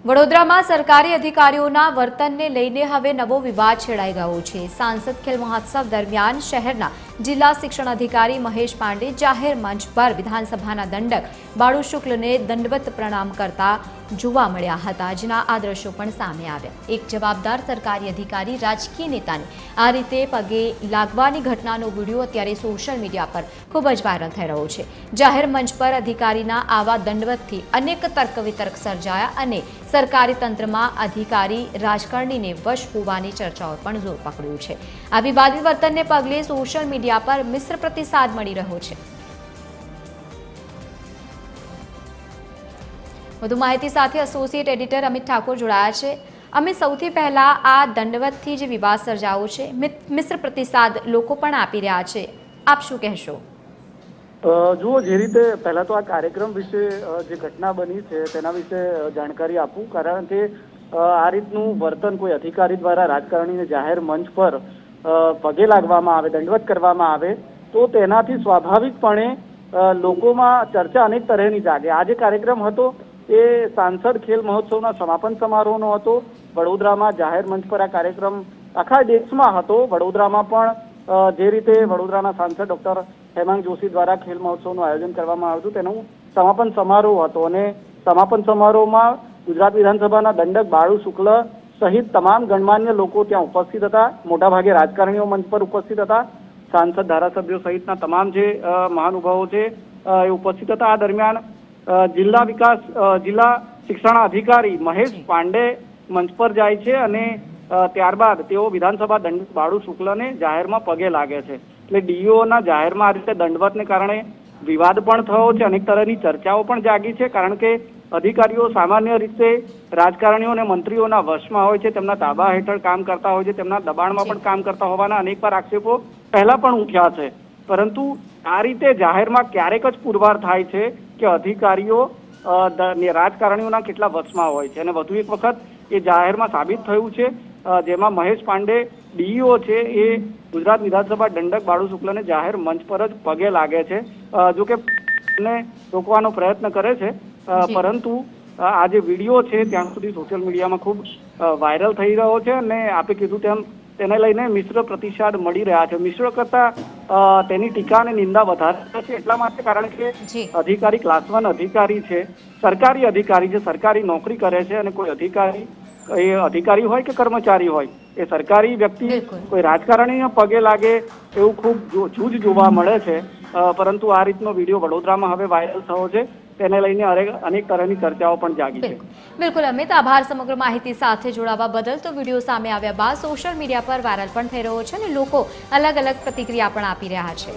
વડોદરામાં સરકારી અધિકારીઓના વર્તનને લઈને હવે નવો વિવાદ છેડાઈ ગયો છે। સાંસદ ખેલ મહોત્સવ દરમિયાન શહેરના જિલ્લા શિક્ષણ અધિકારી મહેશ પાંડે જાહેર મંચ પર વિધાનસભાના દંડક બાળુ શુક્લને દંડવત પ્રણામ કરતા જોવા મળ્યા હતા, જેના આ દ્રશ્યો પણ સામે આવ્યા। એક જવાબદાર સરકારી અધિકારી રાજકીય નેતાને આ રીતે પગે લાગવાની ઘટનાનો વિડીયો અત્યારે સોશિયલ મીડિયા પર ખૂબ જ વાયરલ થઈ રહ્યો છે। જાહેર મંચ પર અધિકારીના આવા દંડવતથી અનેક તર્ક વિતર્ક સર્જાયા અને સરકારી તંત્રમાં અધિકારી રાજકારણીને વશ હોવાની ચર્ચાઓ પણ જોર પકડ્યું છે। આ વિવાદિત વર્તનને પગલે સોશિયલ મીડિયા પર મિશ્ર પ્રતિસાદ મળી રહ્યો છે। વધુ માહિતી સાથે એસોસિએટ એડિટર અમિત ઠાકોર જોડાયા છે। અમિત, સૌથી પહેલા આ દંડવતથી જે વિવાદ સર્જાયો છે, મિશ્ર પ્રતિસાદ લોકો પણ આપી રહ્યા છે, આપ શું કહેશો? જુઓ, જે રીતે પહેલા તો આ કાર્યક્રમ વિશે જે ઘટના બની છે તેના વિશે જાણકારી આપું, કારણ કે આ રીતનું વર્તન કોઈ અધિકારી દ્વારા રાજકારણીને જાહેર મંચ પર પગે લાગવામાં આવે, દંડવત કરવામાં આવે તો તેનાથી સ્વાભાવિકપણે લોકોમાં ચર્ચા અનેક તરહની જાગે। આ જે કાર્યક્રમ હતો એ સાંસદ ખેલ મહોત્સવના સમાપન સમારોહનો હતો। વડોદરામાં જાહેર મંચ પર આ કાર્યક્રમ આખા દેશમાં હતો। વડોદરામાં પણ જે રીતે વડોદરાના સાંસદ ડોક્ટર હેમાંગ જોશી દ્વારા ખેલ મહોત્સવનું આયોજન કરવામાં આવ્યું હતું તેનું સમાપન સમારોહ હતો અને સમાપન સમારોહમાં ગુજરાત વિધાનસભાના દંડક બાળુ શુક્લ સહિત તમામ ગણમાન્ય લોકો ત્યાં ઉપસ્થિત હતા। મોટાભાગે રાજકારણીઓ મંચ પર ઉપસ્થિત હતા। સાંસદ, ધારાસભ્યો સહિતના તમામ જે મહાનુભાવો છે એ ઉપસ્થિત હતા। આ દરમિયાન જિલ્લા શિક્ષણ અધિકારી મહેશ પાંડે મંચ પર જાય છે અને ત્યારબાદ તેઓ વિધાનસભા દંડક બાળુ શુક્લને જાહેરમાં પગે લાગે છે। એટલે ડીઈઓના જાહેરમાં આ રીતે દંડવતને કારણે વિવાદ પણ થયો છે, અનેક તરહની ચર્ચાઓ પણ જાગી છે, કારણ કે અધિકારીઓ સામાન્ય રીતે રાજકારણીઓ અને મંત્રીઓના વશમાં હોય છે, તેમના તાબા હેઠળ કામ કરતા હોય છે, તેમના દબાણમાં પણ કામ કરતા હોવાના અનેકવાર આક્ષેપો પહેલા પણ ઉઠ્યા છે। પરંતુ આ રીતે જાહેરમાં ક્યારેક જ પુરવાર થાય છે કે અધિકારીઓ રાજકારણીઓના કેટલા વશમાં હોય છે, અને વધુ એક વખત એ જાહેરમાં સાબિત થયું છે, જેમાં મહેશ પાંડે ડીઈઓ છે એ ગુજરાત વિધાનસભા દંડક બાળુ શુક્લને જાહેર મંચ પર જ પગે લાગે છે। જો કે રોકવાનો પ્રયત્ન કરે છે, પરંતુ આ જે વિડીયો છે ત્યાં સુધી સોશિયલ મીડિયામાં ખૂબ વાયરલ થઈ રહ્યો છે અને આપે કીધું તેમ તેને લઈને મિશ્ર પ્રતિસાદ મળી રહ્યા છે। મિશ્ર કરતા તેની ટીકા અને નિંદા વધારે છે એટલા માટે, કારણ કે અધિકારી ક્લાસ 1 અધિકારી છે, સરકારી અધિકારી છે, સરકારી નોકરી કરે છે અને કોઈ અધિકારી, એ અધિકારી હોય કે કર્મચારી હોય, એ સરકારી વ્યક્તિ કોઈ રાજકારણીને પગે લાગે એવું ખૂબ જૂજ જોવા મળે છે। પરંતુ આ રીતનો વિડીયો વડોદરામાં હવે વાયરલ થયો છે, તેને લઈને અનેક તરહની ચર્ચાઓ પણ જાગી છે। બિલકુલ અમિત, આભાર સમગ્ર માહિતી સાથે જોડાવા બદલ। તો વિડીયો સામે આવ્યા બાદ સોશિયલ મીડિયા પર વાયરલ પણ થઈ રહ્યો છે અને લોકો અલગ અલગ પ્રતિક્રિયા પણ આપી રહ્યા છે।